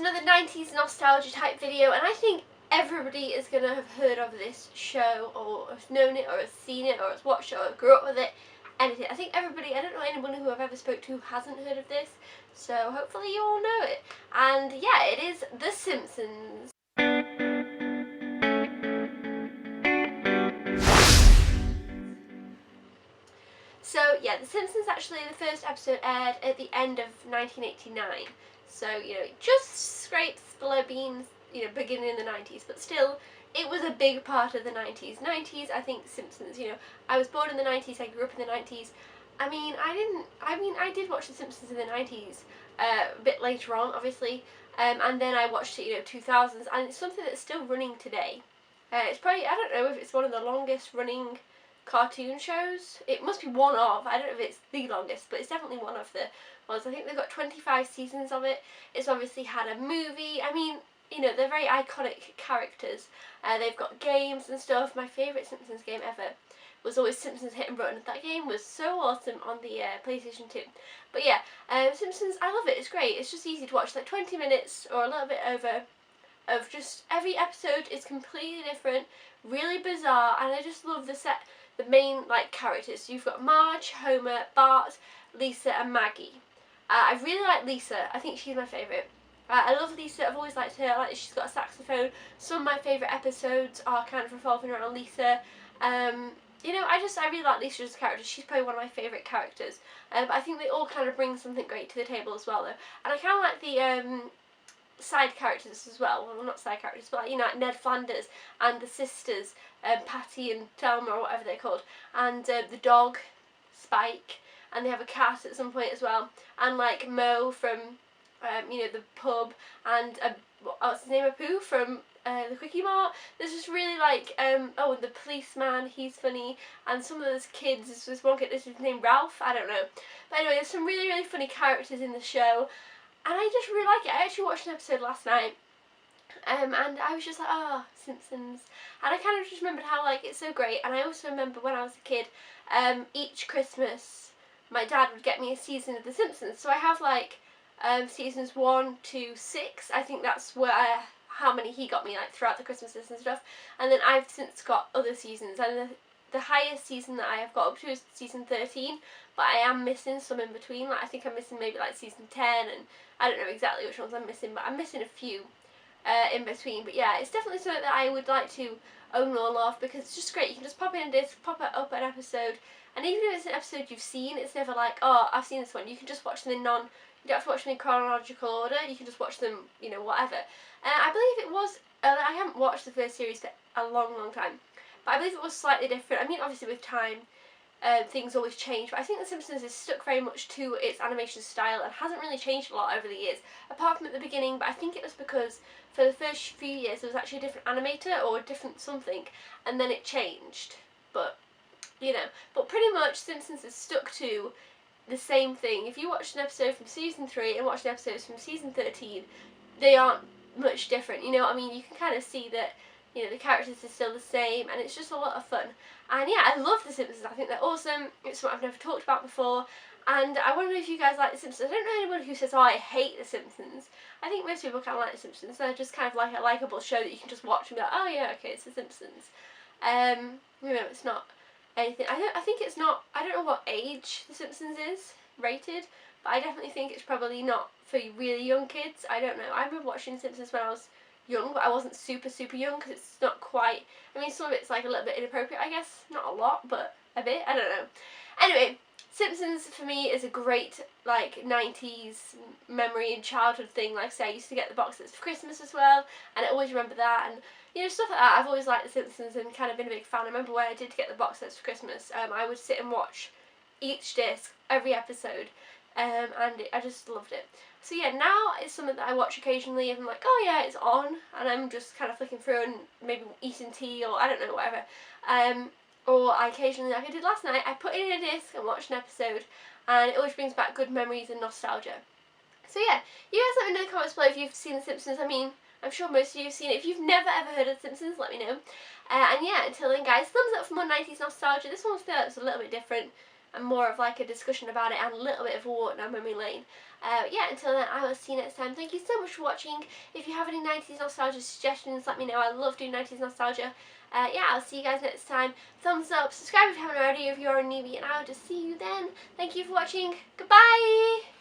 another 90s nostalgia type video, and I think everybody is going to have heard of this show, or has known it, or has seen it, or has watched it, or grew up with it, anything. I think everybody, I don't know anyone who I've ever spoke to who hasn't heard of this, so hopefully you all know it. And yeah, it is The Simpsons. So yeah, The Simpsons, actually the first episode aired at the end of 1989. So, you know, it just scrapes below being, you know, beginning in the 90s, but still, it was a big part of the 90s. 90s, I think Simpsons, you know, I was born in the 90s, I grew up in the 90s. I did watch The Simpsons in the 90s, a bit later on, obviously, and then I watched it, you know, 2000s, and it's something that's still running today. It's probably, I don't know if it's one of the longest running cartoon shows. It must be one of, I don't know if it's the longest, but it's definitely one of the ones. I think they've got 25 seasons of it. It's obviously had a movie. I mean, you know, they're very iconic characters. They've got games and stuff. My favourite Simpsons game ever was always Simpsons Hit and Run. That game was so awesome on the PlayStation 2. But yeah, Simpsons, I love it. It's great. It's just easy to watch, like 20 minutes or a little bit over of just every episode is completely different, really bizarre, and I just love the main like characters. So you've got Marge, Homer, Bart, Lisa and Maggie. I really like Lisa. I think she's my favourite. I love Lisa. I've always liked her. I like that she's got a saxophone. Some of my favourite episodes are kind of revolving around Lisa. You know, I really like Lisa as a character. She's probably one of my favourite characters. But I think they all kind of bring something great to the table as well, though. And I kind of like the side characters as well. Well, not side characters, but like, you know, like Ned Flanders and the sisters, Patty and Thelma, or whatever they're called, and the dog, Spike, and they have a cat at some point as well, and like Mo from, you know, the pub, and what's his name, Apu from the Quickie Mart. There's just really like, oh, the policeman, he's funny, and some of those kids, there's this one kid, this is his name Ralph, I don't know. But anyway, there's some really, really funny characters in the show, and I just really like it. I actually watched an episode last night, and I was just like, oh, Simpsons. And I kind of just remembered how, like, it's so great. And I also remember when I was a kid, each Christmas, my dad would get me a season of The Simpsons. So I have, like, seasons 1 to 6. I think that's how many he got me, like, throughout the Christmases and stuff. And then I've since got other seasons. And the highest season that I have got up to is season 13. But I am missing some in between. Like, I think I'm missing maybe, like, season 10. And I don't know exactly which ones I'm missing, but I'm missing a few in between. But yeah, it's definitely something that I would like to own all of, because it's just great. You can just pop in a disc, pop it up an episode, and even if it's an episode you've seen, it's never like, oh, I've seen this one. You can just watch them in you don't have to watch them in chronological order. You can just watch them, you know, whatever. I believe it was, I haven't watched the first series for a long, long time, but I believe it was slightly different. I mean, obviously with time, things always change, but I think The Simpsons is stuck very much to its animation style and hasn't really changed a lot over the years, apart from at the beginning. But I think it was because for the first few years there was actually a different animator or a different something, and then it changed. But, you know, but pretty much Simpsons is stuck to the same thing. If you watch an episode from season 3 and watch the episodes from season 13, they aren't much different, you know what I mean? You can kind of see that, you know, the characters are still the same, and it's just a lot of fun. And yeah, I love The Simpsons. I think they're awesome. It's what I've never talked about before. And I wonder if you guys like The Simpsons. I don't know anyone who says, oh, I hate The Simpsons. I think most people kind of like The Simpsons. They're just kind of like a likeable show that you can just watch and be like, oh yeah, okay, it's The Simpsons. You know, it's not anything. I think it's not, I don't know what age The Simpsons is rated, but I definitely think it's probably not for really young kids. I don't know. I remember watching The Simpsons when I was young, but I wasn't super young, because it's not quite, I mean, some of it's like a little bit inappropriate, I guess. Not a lot, but a bit, I don't know. Anyway, Simpsons for me is a great, like, 90s memory and childhood thing. Like I say, I used to get the box sets for Christmas as well, and I always remember that, and, you know, stuff like that. I've always liked The Simpsons and kind of been a big fan. I remember when I did get the box sets for Christmas, I would sit and watch each disc, every episode, and I just loved it. So yeah, now it's something that I watch occasionally, and I'm like, oh yeah, it's on, and I'm just kind of flicking through and maybe eating tea, or I don't know, whatever. Or I occasionally, like I did last night, I put it in a disc and watched an episode, and it always brings back good memories and nostalgia. So yeah, you guys let me know in the comments below if you've seen The Simpsons. I mean, I'm sure most of you have seen it. If you've never ever heard of The Simpsons, let me know. And yeah, until then guys, thumbs up for more 90s nostalgia. This one was a little bit different. and more of like a discussion about it and a little bit of a walk down memory lane. Yeah, until then, I will see you next time. Thank you so much for watching. If you have any 90s nostalgia suggestions, let me know. I love doing 90s nostalgia. Yeah, I'll see you guys next time. Thumbs up, subscribe if you haven't already, if you're a newbie, and I'll just see you then. Thank you for watching. Goodbye!